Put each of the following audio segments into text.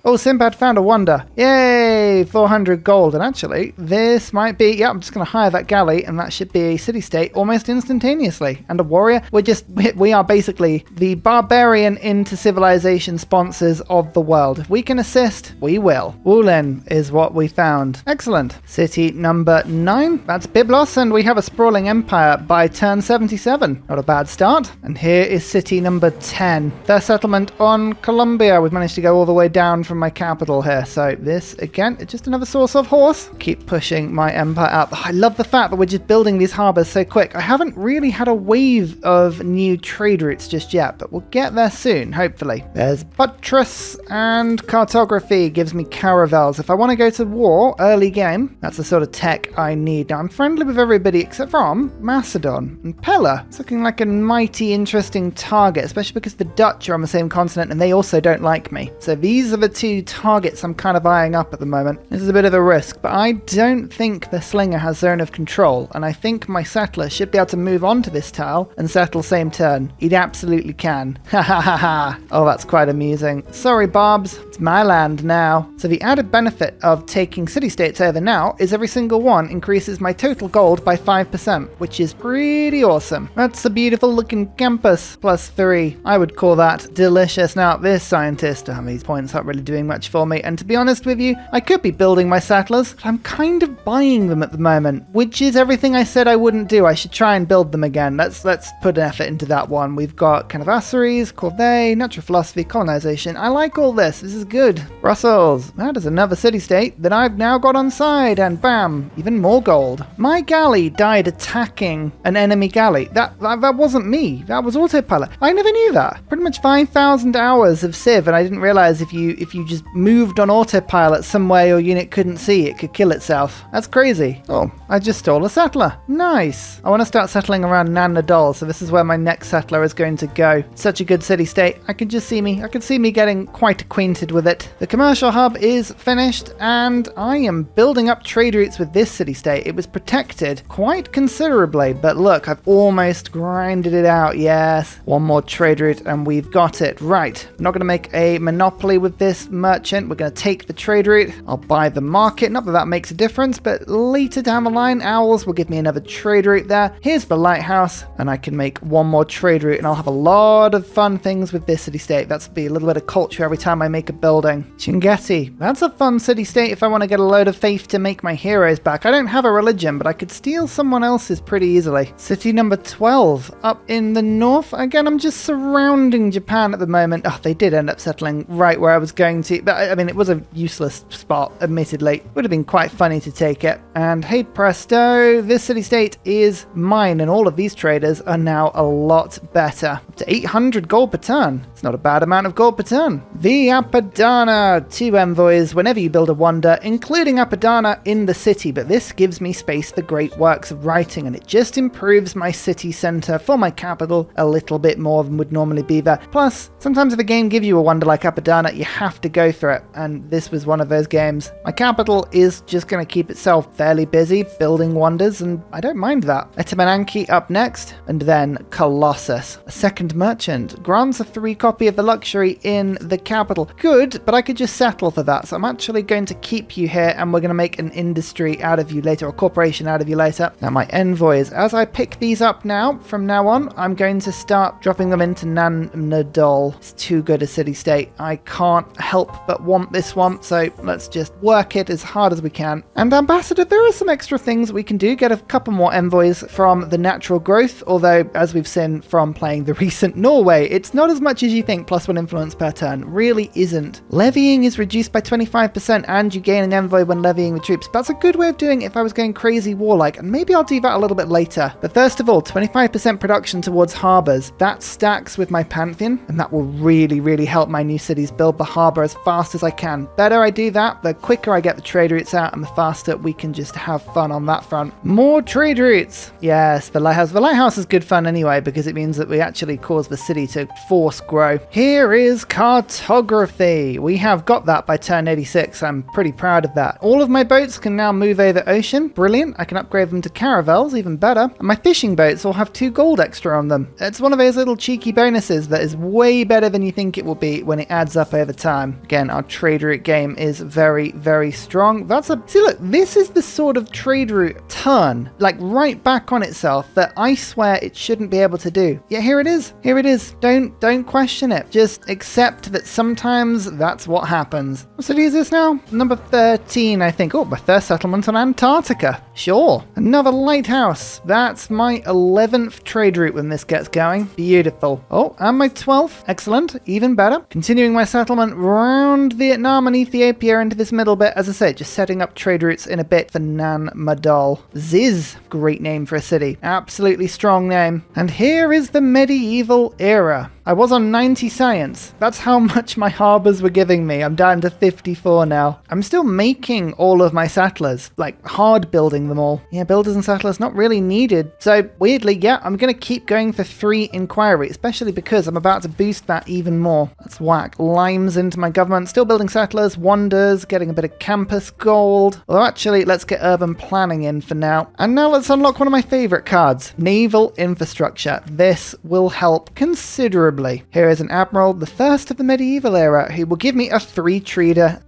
Oh, Sinbad found a wonder. Yay, 400 gold. And actually, this might be, yeah, I'm just going to hire that galley and that should be a city-state almost instantaneously. And a warrior. We are basically the barbarian into civilization sponsors of the world. If we can assist, we will. Wulin is what we found. Excellent. City number 9. That's Byblos, and we have a sprawling empire by turn 77. Not a bad start. And here is city number 10. Their settlement on Columbia. We've managed to go all the way down from my capital here. So this, again, it's just another source of horse. Keep pushing my empire out. I love the fact that we're just building these harbors so quick. I haven't really had a wave of new trade routes just yet, but we'll get there soon, hopefully. There's buttress and cartography gives me caravels. If I want to go to war early game, that's the sort of tech I need. Now, I'm friendly with everybody except from Macedon and Pella. It's looking like a mighty interesting target, especially because the Dutch are on the same continent and they also don't like me. So these are the two targets I'm kind of eyeing up at the moment. This is a bit of a risk, but I don't think the slinger has zone of control, and I think my settler should be able to move on to this tile and settle same turn. He absolutely can. Ha ha ha ha. Oh, that's quite amusing. Sorry, Barbs. It's my land now. So the added benefit of taking city-states over now is every single one increases my total gold by 5%, which is pretty awesome. That's a beautiful looking campus. +3. I would call that delicious. Now, this scientist, these points aren't really doing much for me, and to be honest with you, I could be building my settlers, but I'm kind of buying them at the moment, which is everything I said I wouldn't do. I should try and build them again. Let's put an effort into that one. We've got kind of Asseries, Corvée, natural philosophy, colonization. I like all this. This is good. Brussels. That is another city-state that I've now got on side, and bam, even more gold. My galley died attacking an enemy galley. That wasn't me. That was autopilot. I never knew that. Pretty much 5,000 hours of Civ, and I didn't realize if you just moved on autopilot some way your unit couldn't see, it could kill itself. That's crazy. Oh, I just stole a settler. Nice. I want to start settling around Nan Nadol, so this is where my next settler is going to go. Such a good city-state. I could see me getting quite acquainted with it. The commercial hub is finished, and I am building up trade routes with this city-state. It was protected quite considerably, but look, I've almost grinded it out. Yes. One more trade route, and we've got it. Right. I'm not going to make a monopoly with this merchant. We're going to take the trade route. I'll buy the market. Not that that makes a difference, but later down the line, Owls will give me another trade route there. Here's the lighthouse, and I can make one more trade route, and I'll have a lot of fun things with this city-state. That's be a little bit of culture every time I make a building. Chinguetti. That's a fun city-state if I want to get a load of faith to make my heroes back. I don't have a religion, but I could steal someone else's pretty easily. City number 12, up in the north. Again, I'm just surrounding Japan at the moment. Oh, they did end up settling right where I was going to. But I mean, it was a useless spot, admittedly. Would have been quite funny to take it. And hey presto, this city-state is mine, and all of these traders are now a lot better. Up to 800 gold per turn. It's not a bad amount of gold per turn. The Apadana. 2 envoys whenever you build a wonder, including Apadana in the city, but this gives me space for great works of writing, and it just improves my city center for my capital a little bit more than would normally be there. Plus, sometimes if a game gives you a wonder like Apadana, you have to go through it, and this was one of those games. My capital is just going to keep itself fairly busy building wonders, and I don't mind that. Etamananki up next, and then Colossus. A second merchant grants a 3 copy of the luxury in the capital. Good, but I could just settle for that, so I'm actually going to keep you here, and we're going to make an industry out of you later, or corporation out of you later. Now my envoys, as I pick these up now, from now on, I'm going to start dropping them into Nan Nadol. It's too good a city-state. I can't help but want this one, so let's just work it as hard as we can. And Ambassador, there are some extra things we can do. Get a couple more envoys from the natural growth, although, as we've seen from playing the recent Norway, it's not as much as you think. +1 influence per turn really isn't. Levying is reduced by 25%, and you gain an envoy when levying the troops. That's a good way of doing it if I was going crazy warlike, and maybe I'll do that a little bit later. But first of all, 25% production towards harbours. That stacks with my Pantheon, and that will really help my new cities build the harbour as fast as I can. Better I do that, the quicker I get the trade routes out, and the faster we can just have fun on that front. More trade routes! Yes, the lighthouse. The lighthouse is good fun anyway, because it means that we actually cause the city to force grow. Here is cartography. Yay! We have got that by turn 86. I'm pretty proud of that. All of my boats can now move over ocean. Brilliant. I can upgrade them to caravels, even better. And my fishing boats will have 2 gold extra on them. It's one of those little cheeky bonuses that is way better than you think it will be when it adds up over time. Again, our trade route game is very, very strong. See, look, this is the sort of trade route turn, like right back on itself, that I swear it shouldn't be able to do. Yeah, here it is. Here it is. Don't question it. Just accept that sometimes that's what happens. What city is this now? Number 13, I think. Oh, my first settlement on Antarctica. Sure. Another lighthouse. That's my 11th trade route when this gets going. Beautiful. Oh, and my 12th. Excellent. Even better. Continuing my settlement round Vietnam and Ethiopia into this middle bit. As I say, just setting up trade routes in a bit for Nan Madol. Ziz. Great name for a city. Absolutely strong name. And here is the medieval era. I was on 90 science. That's how much my harbours were giving me. I'm down to 54 now. I'm still making all of my settlers, like hard building them all. Yeah, builders and settlers not really needed. So weirdly, yeah, I'm going to keep going for 3 inquiry, especially because I'm about to boost that even more. Let's whack limes into my government. Still building settlers, wonders, getting a bit of campus gold. Although actually, let's get urban planning in for now. And now let's unlock one of my favourite cards, naval infrastructure. This will help considerably. Here is an admiral, the first of the medieval era, who will give me a 3 trader.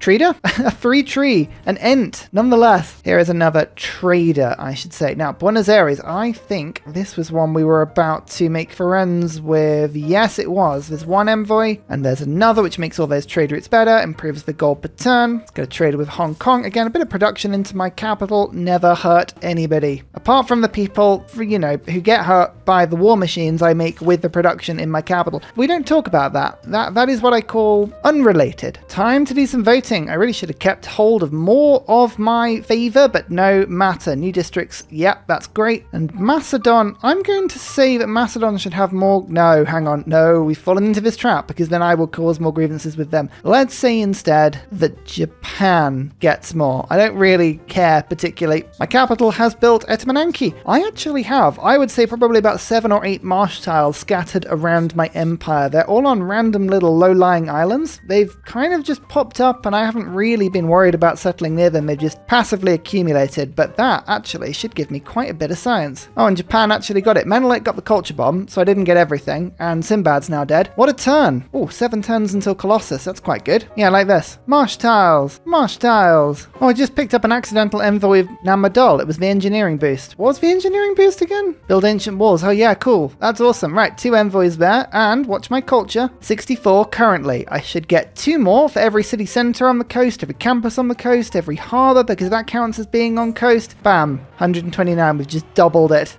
A 3 tree, an ent, nonetheless. Here is another trader, I should say. Now, Buenos Aires, I think this was one we were about to make friends with. Yes, it was. There's one envoy, and there's another, which makes all those trade routes better, improves the gold per turn. Let's go trade with Hong Kong. Again, a bit of production into my capital, never hurt anybody. Apart from the people, who get hurt by the war machines I make with the production in my capital. We don't talk about that. That is what I call unrelated. Time to do some voting. I really should have kept hold of more of my favour, but no matter. New districts, yep, that's great. And Macedon, I'm going to say that Macedon should have more. No, hang on. No, we've fallen into this trap because then I will cause more grievances with them. Let's say instead that Japan gets more. I don't really care particularly. My capital has built Etamananki. I actually have, I would say probably about 7 or 8 marsh tiles scattered around my empire. They're all on random little low-lying islands. They've kind of just popped up and I haven't really been worried about settling near them. They've just passively accumulated, but that actually should give me quite a bit of science. Oh, and Japan actually got it. Menelik got the culture bomb, so I didn't get everything, and Sinbad's now dead. What a turn. Oh, 7 turns until Colossus. That's quite good. Yeah, like this. Marsh tiles. Marsh tiles. Oh, I just picked up an accidental envoy of Namadol. It was the engineering boost. What was the engineering boost again? Build ancient walls. Oh yeah, cool. That's awesome. Right, 2 envoys there, and watch my culture. 64 currently. I should get 2 more for every city centre on the coast, every campus on the coast, every harbour, because that counts as being on coast. Bam. 129. We've just doubled it.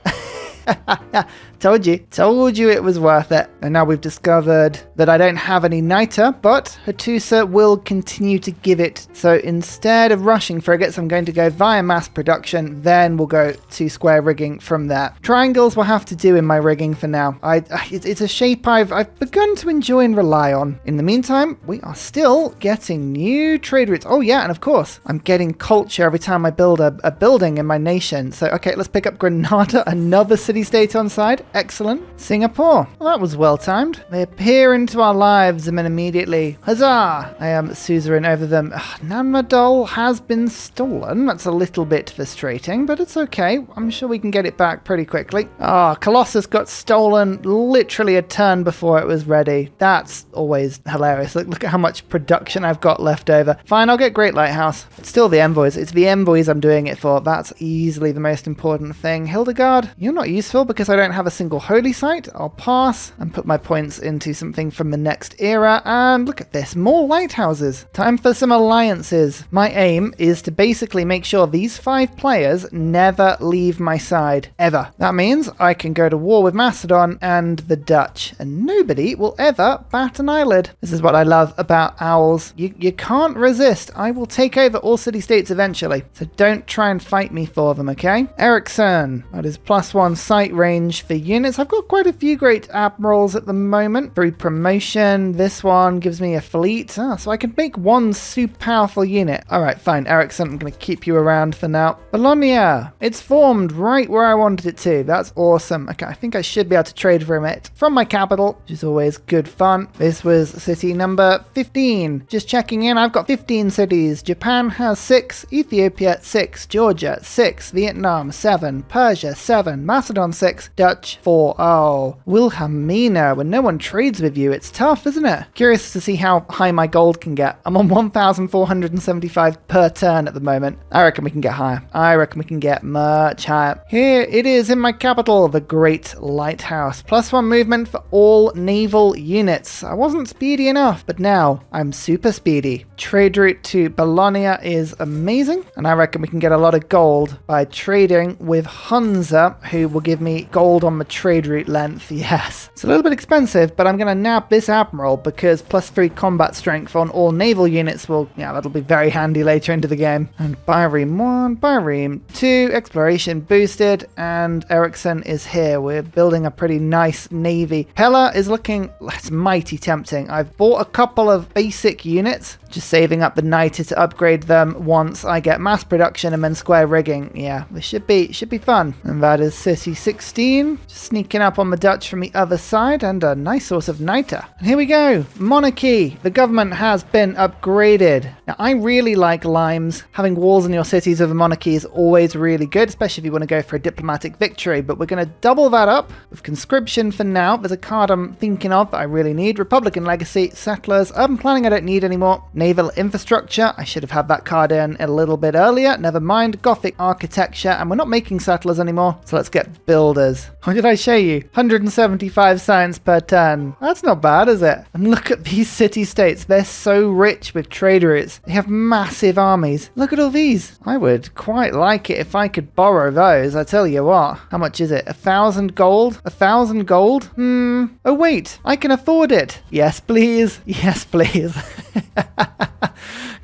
Told you it was worth it. And now we've discovered that I don't have any niter, but Hattusa will continue to give it. So instead of rushing frigates, I'm going to go via mass production, then we'll go to square rigging from there. Triangles will have to do in my rigging for now. It's a shape I've begun to enjoy and rely on. In the meantime, we are still getting new trade routes. Oh yeah, and of course, I'm getting culture every time I build a building in my nation. So okay, let's pick up Granada, another city-state on side. Excellent. Singapore. Well, that was well timed. They appear into our lives and then immediately, huzzah! I am suzerain over them. Nanmadol has been stolen. That's a little bit frustrating, but it's okay. I'm sure we can get it back pretty quickly. Colossus got stolen literally a turn before it was ready. That's always hilarious. Look at how much production I've got left over. Fine, I'll get Great Lighthouse. It's still the envoys. It's the envoys I'm doing it for. That's easily the most important thing. Hildegard, you're not useful because I don't have a single holy site. I'll pass and put my points into something from the next era. And look at this, more lighthouses. Time for some alliances. My aim is to basically make sure these 5 players never leave my side, ever. That means I can go to war with Macedon and the Dutch, and nobody will ever bat an eyelid. This is what I love about owls. You can't resist. I will take over all city-states eventually, so don't try and fight me for them, okay? Ericsson, that is +1 sight range for units. I've got quite a few great admirals at the moment. Through promotion, this one gives me a fleet. So I can make one super powerful unit. All right, fine. Ericsson, I'm going to keep you around for now. Bologna, it's formed right where I wanted it to. That's awesome. Okay, I think I should be able to trade from it from my capital, which is always good fun. This was city number 15. Just checking in, I've got 15 cities. Japan has 6, Ethiopia 6, Georgia 6, Vietnam 7, Persia 7, Macedon 6, Dutch 4. Oh, Wilhelmina, when no one trades with you, it's tough, isn't it? Curious to see how high my gold can get. I'm on 1,475 per turn at the moment. I reckon we can get higher. I reckon we can get much higher. Here it is in my capital, the Great Lighthouse. +1 movement for all naval units. I wasn't speedy enough, but now I'm super speedy. Trade route to Bologna is amazing, and I reckon we can get a lot of gold by trading with Hunza, who will give me gold on the trade route length. Yes, it's a little bit expensive, but I'm going to nab this admiral because +3 combat strength on all naval units will, yeah, that'll be very handy later into the game. And Byreme 1, Byreme 2, exploration boosted, and Ericsson is here. We're building a pretty nice navy. Pella is looking, it's mighty tempting. I've bought a couple of basic units, just saving up the 90 to upgrade them once I get mass production and then square rigging. Yeah, this should be fun. And that is city 16, just sneaking up on the Dutch from the other side, and a nice source of niter. And here we go, monarchy. The government has been upgraded. Now, I really like limes. Having walls in your cities of a monarchy is always really good, especially if you want to go for a diplomatic victory, but we're going to double that up with conscription for now. There's a card I'm thinking of that I really need. Republican legacy, settlers, urban planning I don't need anymore. Naval infrastructure, I should have had that card in a little bit earlier. Never mind. Gothic architecture, and we're not making settlers anymore, so let's get builders. What did I show you? 175 science per turn. That's not bad, is it? And look at these city-states. They're so rich with trade routes. They have massive armies. Look at all these. I would quite like it if I could borrow those. I tell you what. How much is it? 1,000 gold? 1,000 gold? Oh wait, I can afford it. Yes, please. Yes, please.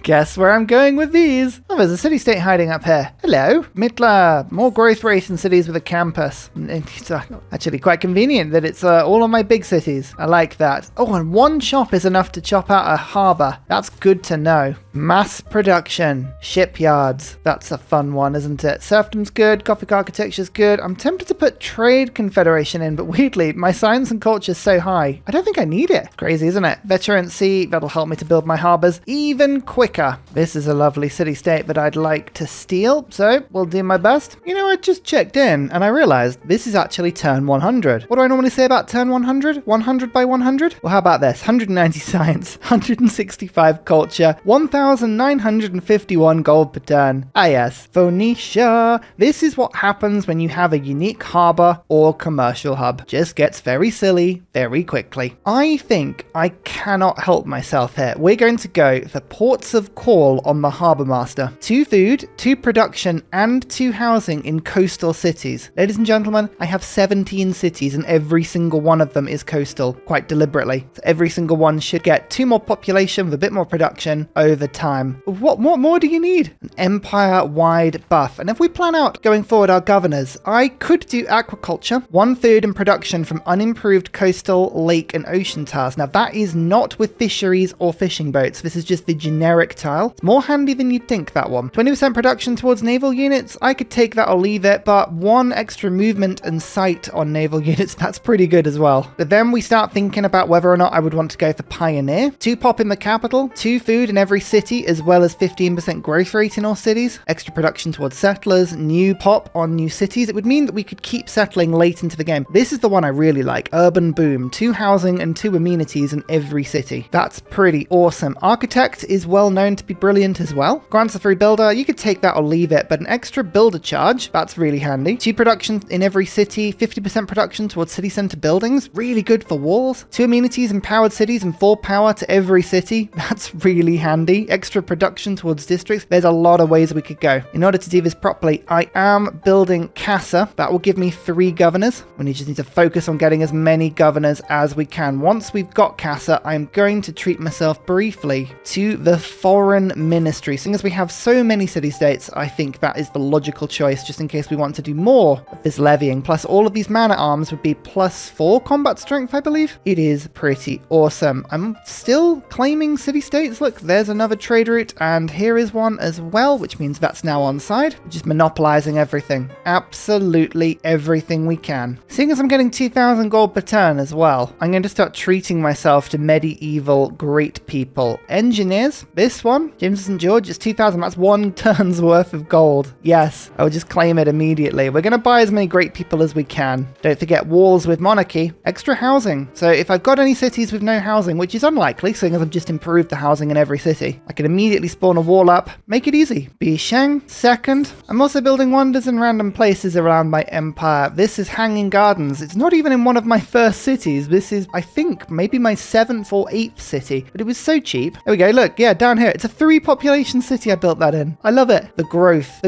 Guess where I'm going with these. Oh, there's a city-state hiding up here. Hello. Mittler. More growth rate in cities with a campus. It's actually quite convenient that it's all on my big cities. I like that. Oh, and one chop is enough to chop out a harbour. That's good to know. Mass production. Shipyards. That's a fun one, isn't it? Serfdom's good. Gothic architecture's good. I'm tempted to put trade confederation in, but weirdly, my science and culture's so high. I don't think I need it. It's crazy, isn't it? Veterancy. That'll help me to build my harbours even quicker. This is a lovely city-state that I'd like to steal, so we'll do my best. You know, I just checked in and I realized this is actually turn 100. What do I normally say about turn 100? 100 by 100? Well, how about this? 190 science, 165 culture, 1,951 gold per turn. Ah yes, Phoenicia. This is what happens when you have a unique harbor or commercial hub. Just gets very silly very quickly. I think I cannot help myself here. We're going to go for ports of call on the Harbour Master. 2 food, 2 production, and 2 housing in coastal cities. Ladies and gentlemen, I have 17 cities and every single one of them is coastal, quite deliberately. So every single one should get 2 more population with a bit more production over time. What more do you need? An empire-wide buff. And if we plan out going forward our governors, I could do aquaculture, 1 third in production from unimproved coastal, lake, and ocean tiles. Now that is not with fisheries or fishing boats. This is just the generic tile. It's more handy than you'd think, that one. 20% production towards naval units. I could take that or leave it, but 1 extra movement and sight on naval units, that's pretty good as well. But then we start thinking about whether or not I would want to go for pioneer. 2 pop in the capital, 2 food in every city, as well as 15% growth rate in all cities. Extra production towards settlers, new pop on new cities. It would mean that we could keep settling late into the game. This is the one I really like. Urban boom. 2 housing and 2 amenities in every city. That's pretty awesome. Architect is well known to be brilliant as well. Grants a free builder, you could take that or leave it, but an extra builder charge, that's really handy. 2 production in every city, 50% production towards city centre buildings, really good for walls. 2 amenities in powered cities and 4 power to every city, that's really handy. Extra production towards districts, there's a lot of ways we could go. In order to do this properly, I am building Casa, that will give me 3 governors. We just need to focus on getting as many governors as we can. Once we've got Casa, I'm going to treat myself briefly to the foreign ministry. Seeing as we have so many city-states, I think that is the logical choice, just in case we want to do more of this levying. Plus, all of these man-at-arms would be +4 combat strength, I believe. It is pretty awesome. I'm still claiming city-states. Look, there's another trade route, and here is one as well, which means that's now on side. We're just monopolizing everything. Absolutely everything we can. Seeing as I'm getting 2,000 gold per turn as well, I'm going to start treating myself to medieval great people. Engineers, this one, James St. George, is 2,000. That's 1 turn's worth of gold. Yes, I will just claim it immediately. We're going to buy as many great people as we can. Don't forget walls with monarchy, extra housing. So if I've got any cities with no housing, which is unlikely, seeing as I've just improved the housing in every city, I can immediately spawn a wall up, make it easy. Bisheng, second. I'm also building wonders in random places around my empire. This is Hanging Gardens. It's not even in one of my first cities. This is, I think, maybe my 7th or 8th city, but it was so cheap. There we go. Look, yeah, down here. It's a 3 population city I built that in. I love it. The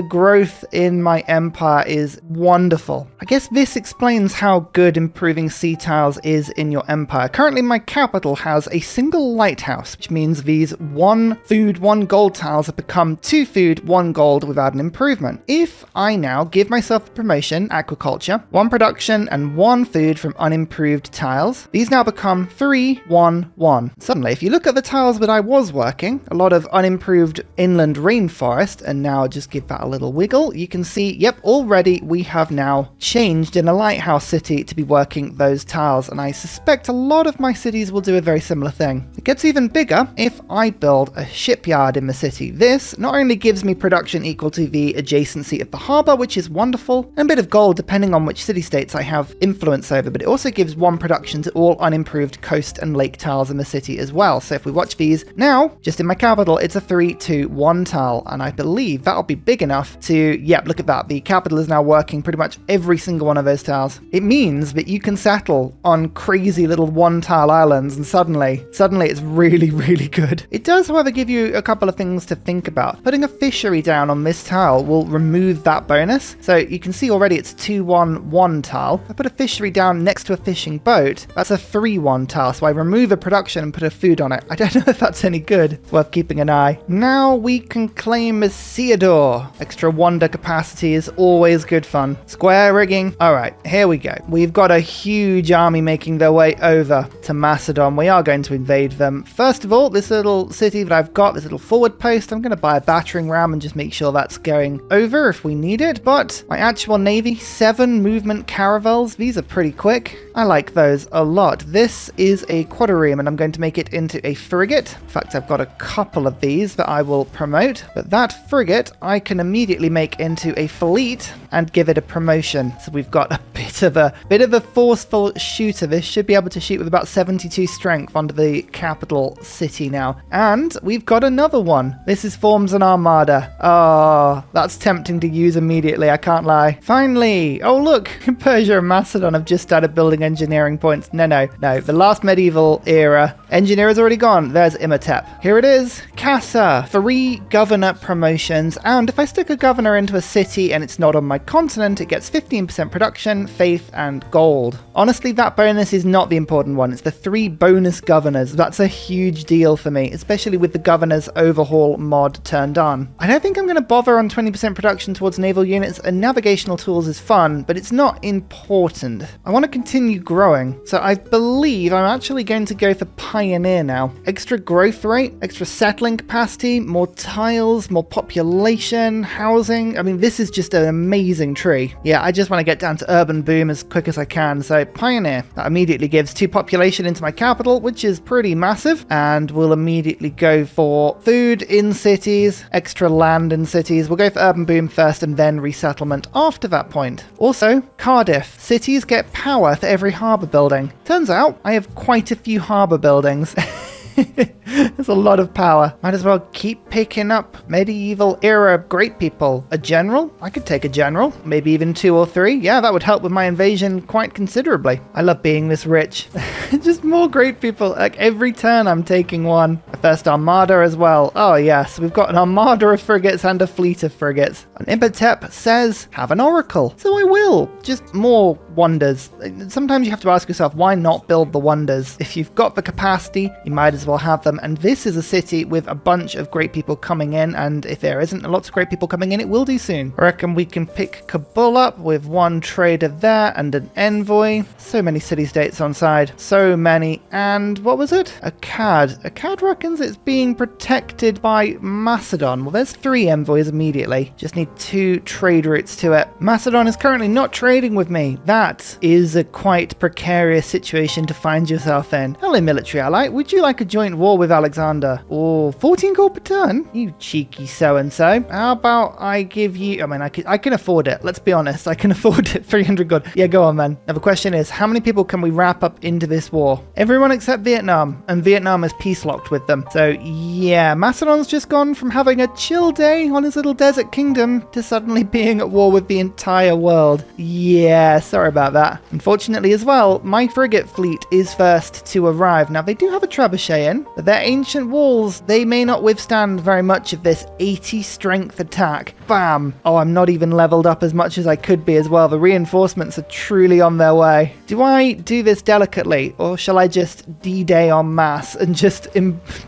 growth in my empire is wonderful. I guess this explains how good improving sea tiles is in your empire. Currently, my capital has a single lighthouse, which means these 1 food, 1 gold tiles have become 2 food, 1 gold without an improvement. If I now give myself a promotion, aquaculture, 1 production and 1 food from unimproved tiles, these now become 3, 1, 1. Suddenly, if you look at the tiles that I was working, a lot of unimproved inland rainforest, and now just give that a little wiggle, you can see, yep, already we have now changed in a lighthouse city to be working those tiles, and I suspect a lot of my cities will do a very similar thing. It gets even bigger if I build a shipyard in the city. This not only gives me production equal to the adjacency of the harbour, which is wonderful, and a bit of gold depending on which city-states I have influence over, but it also gives 1 production to all unimproved coast and lake tiles in the city as well. So if we watch these now, just in my capital, it's a 3, 2, 1 tile, and I believe that'll be big enough to, yep, look at that. The capital is now working pretty much every single one of those tiles. It means that you can settle on crazy little 1-tile islands, and suddenly it's really, really good. It does, however, give you a couple of things to think about. Putting a fishery down on this tile will remove that bonus. So you can see already it's 2, 1, 1 tile. If I put a fishery down next to a fishing boat, that's a 3, 1 tile. So I remove a production and put a food on it. I don't know if that's any good. It's worth keeping an eye. Now we can claim Macedon. Extra wonder capacity is always good fun. Square rigging. All right, here we go. We've got a huge army making their way over to Macedon. We are going to invade them. First of all, this little city that I've got, this little forward post, I'm going to buy a battering ram and just make sure that's going over if we need it. But my actual navy, 7 movement caravels. These are pretty quick. I like those a lot. This is a quadrireme, and I'm going to make it into a frigate. In fact, I've got a couple of these that I will promote. But that frigate, I can immediately make into a fleet and give it a promotion. So we've got a bit of a forceful shooter. This should be able to shoot with about 72 strength onto the capital city now. And we've got another one. This is forms an armada. Oh, that's tempting to use immediately, I can't lie. Finally! Oh look, Persia and Macedon have just started building engineering points. No. The last medieval era. Engineer is already gone. There's Imhotep. Here it is. Casa. 3 governor promotions. And if I stick a governor into a city and it's not on my continent, it gets 15% production, faith, and gold. Honestly, that bonus is not the important one. It's the 3 bonus governors. That's a huge deal for me, especially with the governor's overhaul mod turned on. I don't think I'm going to bother on 20% production towards naval units, and navigational tools is fun, but it's not important. I want to continue growing, so I believe I'm actually going to go for Pioneer now. Extra growth rate, extra settling capacity, more tiles, more population, housing. I mean, this is just an amazing tree. Yeah, I just want to get down to urban boom as quick as I can, so Pioneer. That immediately gives 2 population into my capital, which is pretty massive, and we'll immediately go for food in cities, extra land in cities. We'll go for urban boom first and then resettlement after that point. Also, Cardiff. Cities get power for every harbour building. Turns out I have quite a few harbour buildings. There's a lot of power. Might as well keep picking up medieval era great people. A general? I could take a general. Maybe even 2 or 3. Yeah, that would help with my invasion quite considerably. I love being this rich. Just more great people. Like every turn I'm taking one. A first armada as well. Oh yes, we've got an armada of frigates and a fleet of frigates. And Imhotep says, have an oracle. So I will. Just more wonders. Sometimes you have to ask yourself, why not build the wonders? If you've got the capacity, you might as as well have them. And this is a city with a bunch of great people coming in, and if there isn't lots of great people coming in, it will do soon. I reckon we can pick Kabul up with one trader there and an envoy. So many city-states on side. So many. And what was it? Akkad. Akkad reckons it's being protected by Macedon. Well, there's 3 envoys immediately. Just need 2 trade routes to it. Macedon is currently not trading with me. That is a quite precarious situation to find yourself in. Hello, military ally. Would you like a joint war with Alexander? Oh, 14 gold per turn? You cheeky so-and-so. How about I give you... I mean, I can afford it. Let's be honest. I can afford it. 300 gold. Yeah, go on, man. Now, the question is, how many people can we wrap up into this war? Everyone except Vietnam. And Vietnam is peace-locked with them. So, yeah, Macedon's just gone from having a chill day on his little desert kingdom to suddenly being at war with the entire world. Yeah, sorry about that. Unfortunately as well, my frigate fleet is first to arrive. Now, they do have a trebuchet in, but their ancient walls, they may not withstand very much of this 80 strength attack. Bam! Oh, I'm not even leveled up as much as I could be as well. The reinforcements are truly on their way. Do I do this delicately, or shall I just D-Day en masse and just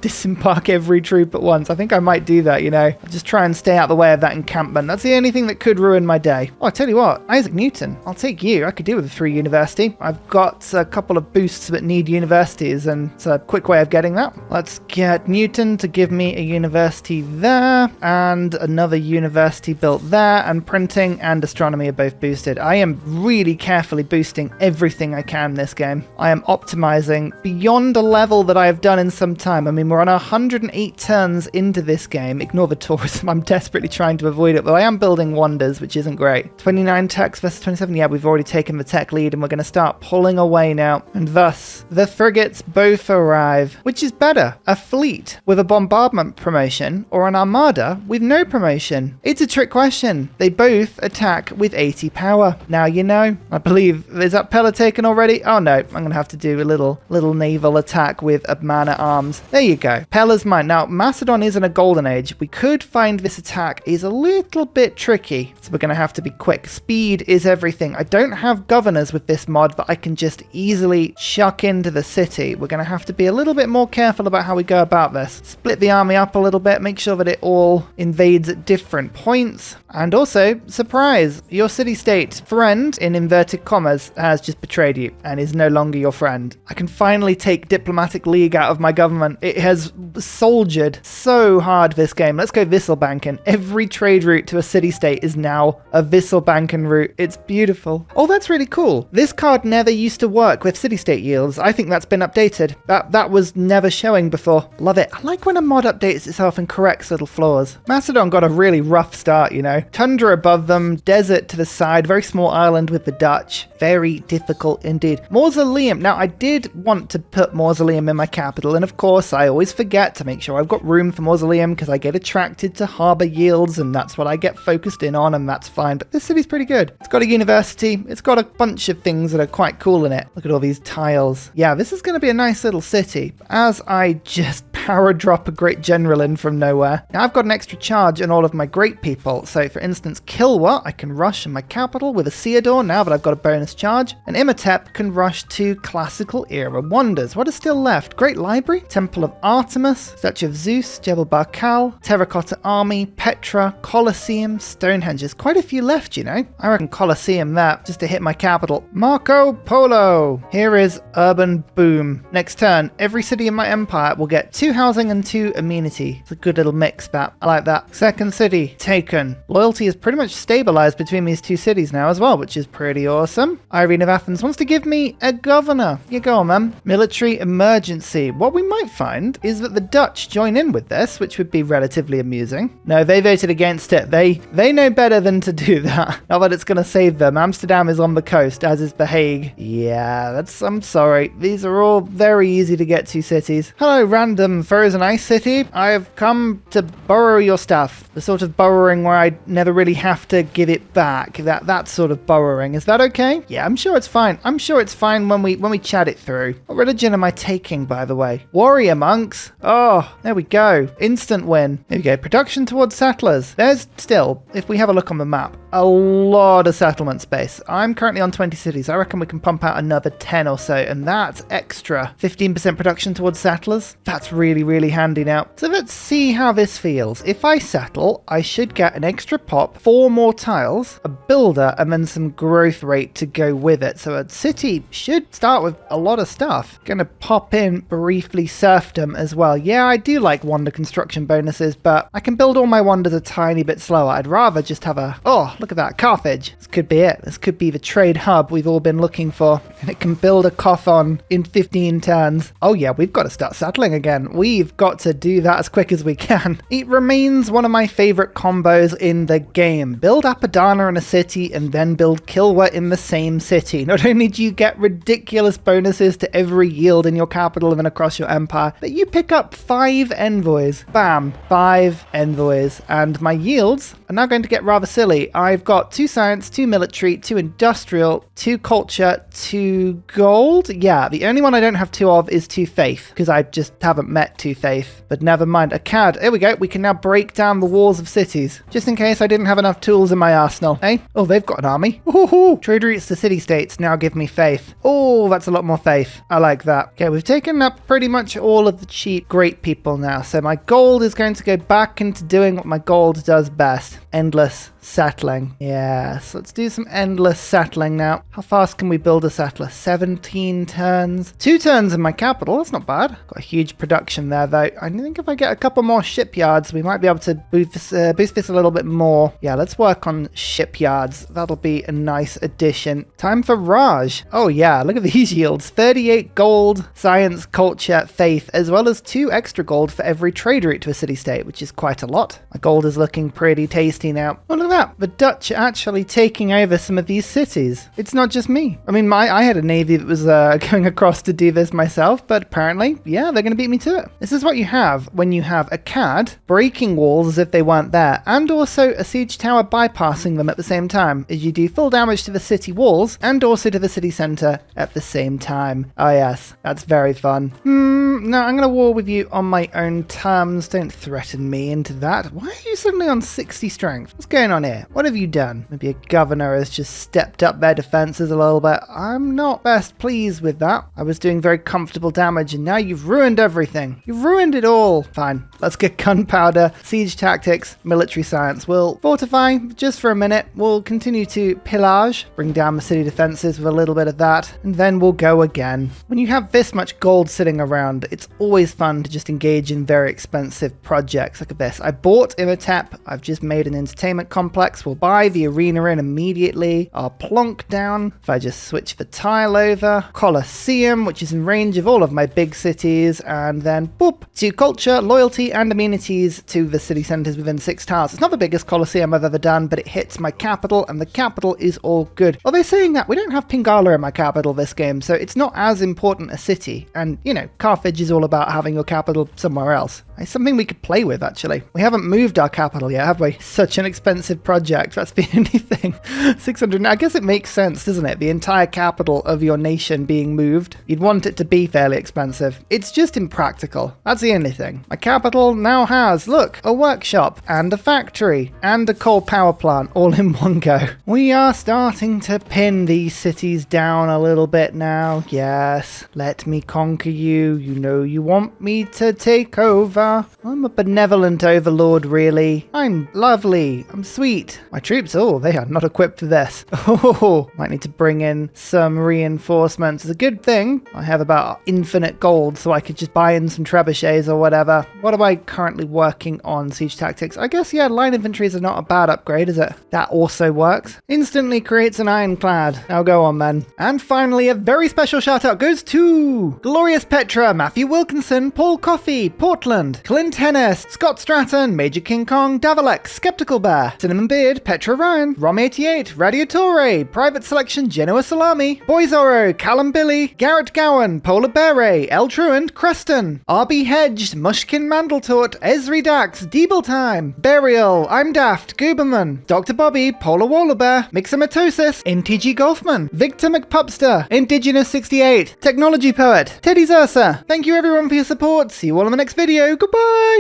disembark every troop at once? I think I might do that, you know. I'll just try and stay out of the way of that encampment. That's the only thing that could ruin my day. Oh, I tell you what, Isaac Newton, I'll take you. I could do with a 3 university. I've got a couple of boosts that need universities, and it's a quick way of getting that. Let's get Newton to give me a university there, and another university built there, and printing and astronomy are both boosted. I am really carefully boosting everything I can this game. I am optimizing beyond a level that I have done in some time. I mean, we're on 108 turns into this game. Ignore the tourism. I'm desperately trying to avoid it, but I am building wonders, which isn't great. 29 techs versus 27. Yeah, we've already taken the tech lead, and we're going to start pulling away now. And thus, the frigates both arrive. Which is better, a fleet with a bombardment promotion or an armada with no promotion? It's a trick question. They both attack with 80 power. Now you know. I believe, is that Pella taken already? Oh no, I'm going to have to do a little naval attack with a man at arms. There you go. Pella's mine. Now, Macedon is in a golden age. We could find this attack is a little bit tricky, so we're going to have to be quick. Speed is everything. I don't have governors with this mod that I can just easily chuck into the city. We're going to have to be a little bit more careful about how we go about this. Split the army up a little bit, make sure that it all invades at different points. And also, surprise, your city-state friend, in inverted commas, has just betrayed you and is no longer your friend. I can finally take diplomatic league out of my government. It has soldiered so hard this game. Let's go Visselbanken. Every trade route to a city-state is now a Visselbanken route. It's beautiful. Oh, that's really cool. This card never used to work with city-state yields. I think that's been updated. That was never showing before. Love it. I like when a mod updates itself and corrects little flaws. Macedon got a really rough start, you know. Tundra above them, desert to the side, very small island with the Dutch. Very difficult indeed. Mausoleum. Now, I did want to put Mausoleum in my capital, and of course, I always forget to make sure I've got room for Mausoleum because I get attracted to harbour yields, and that's what I get focused in on, and that's fine. But this city's pretty good. It's got a university. It's got a bunch of things that are quite cool in it. Look at all these tiles. Yeah, this is going to be a nice little city. As I just power drop a great general in from nowhere. Now, I've got an extra charge on all of my great people. So, for instance, Kilwa, I can rush in my capital with a Theodore now that I've got a bonus charge. And Imhotep can rush to classical era wonders. What is still left? Great Library, Temple of Artemis, Statue of Zeus, Jebel Barkal, Terracotta Army, Petra, Colosseum, Stonehenge. There's quite a few left, you know. I reckon Colosseum there, just to hit my capital. Marco Polo. Here is Urban Boom. Next turn, every city in my empire will get 2 housing and 2 amenity. It's a good little mix, that. I like that. Second city, taken. Loyalty is pretty much stabilized between these 2 cities now as well, which is pretty awesome. Irene of Athens wants to give me a governor. You go on, man. Military emergency. What we might find is that the Dutch join in with this, which would be relatively amusing. No, they voted against it. They know better than to do that. Not that it's going to save them. Amsterdam is on the coast, as is The Hague. Yeah, I'm sorry. These are all very easy to get to cities. Hello, random frozen ice city. I have come to borrow your stuff. The sort of borrowing where I never really have to give it back. That sort of borrowing. Is that okay? Yeah, I'm sure it's fine. I'm sure it's fine when we chat it through. What religion am I taking, by the way? Warrior monks. Oh, there we go. Instant win. There we go. Production towards settlers. There's still, if we have a look on the map, a lot of settlement space. I'm currently on 20 cities. I reckon we can pump out another 10 or so, and that's extra 15% production towards settlers. That's really, really handy now. So let's see how this feels. If I settle, I should get an extra pop, 4 more tiles, a builder, and then some growth rate to go with it. So a city should start with a lot of stuff. Gonna pop in briefly serfdom as well. Yeah, I do like wonder construction bonuses, but I can build all my wonders a tiny bit slower. I'd rather just have a... Oh, look at that, Carthage. This could be it. This could be the trade hub we've all been looking for. And it can build a Kothon in 15 turns. Oh yeah, we've got to start settling again. We've got to do that as quick as we can. It remains one of my favorite combos in the game. Build Apadana in a city and then build Kilwa in the same city. Not only do you get ridiculous bonuses to every yield in your capital and across your empire, but you pick up 5 envoys. Bam, 5 envoys. And my yields are now going to get rather silly. I've got 2 science, 2 military, 2 industrial, 2 culture, 2 gold. Yeah, the only one I don't have 2 of is 2 faith, because I just haven't met 2 faith. But never mind. A CAD. There we go. We can now break down the walls of cities. Just in case I didn't have enough tools in my arsenal. Eh? Oh, they've got an army. Ooh, trade routes to city-states now give me faith. Oh, that's a lot more faith. I like that. Okay, we've taken up pretty much all of the cheap great people now. So my gold is going to go back into doing what my gold does best. Endless settling. Yes, let's do some endless settling now. How fast can we build a settler? 17 turns. 2 turns in my capital. That's not bad. Got a huge production there, though. I think if I get a couple more shipyards, we might be able to boost this a little bit more. Yeah, let's work on shipyards. That'll be a nice addition. Time for Raj. Oh, yeah, look at these yields. 38 gold, science, culture, faith, as well as 2 extra gold for every trade route to a city-state, which is quite a lot. My gold is looking pretty tasty now. Oh, look at that. The Dutch are actually taking over some of these cities. It's not just me. I mean, I had a navy that was going across to do this myself, but apparently, yeah, they're going to beat me to it. This is what you have when you have a CAD breaking walls as if they weren't there, and also a siege tower bypassing them at the same time, as you do full damage to the city walls and also to the city center at the same time. Oh yes, that's very fun. No, I'm going to war with you on my own terms. Don't threaten me into that. Why are you suddenly on 60 strength? What's going on here? What have you done? Maybe a governor has just stepped up their defenses a little bit. I'm not best pleased with that. I was doing very comfortable damage and now you've ruined everything. You've ruined it all. Fine. Let's get gunpowder, siege tactics, military science. We'll fortify just for a minute. We'll continue to pillage, bring down the city defenses with a little bit of that, and then we'll go again. When you have this much gold sitting around, it's always fun to just engage in very expensive projects. Look at this. I bought Imhotep. I've just made an entertainment complex. We'll buy the arena in immediately. I'll plonk down. If I just switch the tile over, Colosseum, which is in range of all of my big cities, and then boop, to culture, loyalty, and amenities to the city centers within 6 tiles. It's not the biggest Colosseum I've ever done, but it hits my capital, and the capital is all good. Although saying that, we don't have Pingala in my capital this game, so it's not as important a city. And, you know, Carthage is all about having your capital somewhere else. It's something we could play with, actually. We haven't moved our capital yet, have we? Such an expensive project. That's the only thing. 600. I guess it makes sense, doesn't it? The entire capital of your nation being moved. You'd want it to be fairly expensive. It's just impractical. That's the only thing. My capital now has, look, a workshop and a factory and a coal power plant all in one go. We are starting to pin these cities down a little bit now. Yes, let me conquer you. You know you want me to take over. I'm a benevolent overlord, really. I'm lovely. I'm sweet. My troops, oh, they are not equipped for this. Oh, might need to bring in some reinforcements. It's a good thing I have about infinite gold, so I could just buy in some trebuchets or whatever. What am I currently working on? Siege tactics. I guess, yeah, line infantries are not a bad upgrade, is it? That also works. Instantly creates an ironclad. Now go on, then. And finally, a very special shout out goes to Glorious Petra, Matthew Wilkinson, Paul Coffey, Portland, Clint Hennis, Scott Stratton, Major King Kong, Davalex, Skeptical Bear, Cinnamon Beard, Petra Ryan, Rom88, Radiatore, Private Selection, Genoa Salami, Boyzoro, Callum Billy, Garrett Gowan, Polar Beret, El Truant, Creston, RB Hedged, Mushkin Mandletort, Esri Dax, Deeble Time, Burial, I'm Daft, Gooberman, Dr. Bobby, Polar Wallabear, Mixomatosis, NTG Golfman, Victor McPupster, Indigenous 68, Technology Poet, Teddy's Ursa. Thank you everyone for your support. See you all in the next video. Goodbye!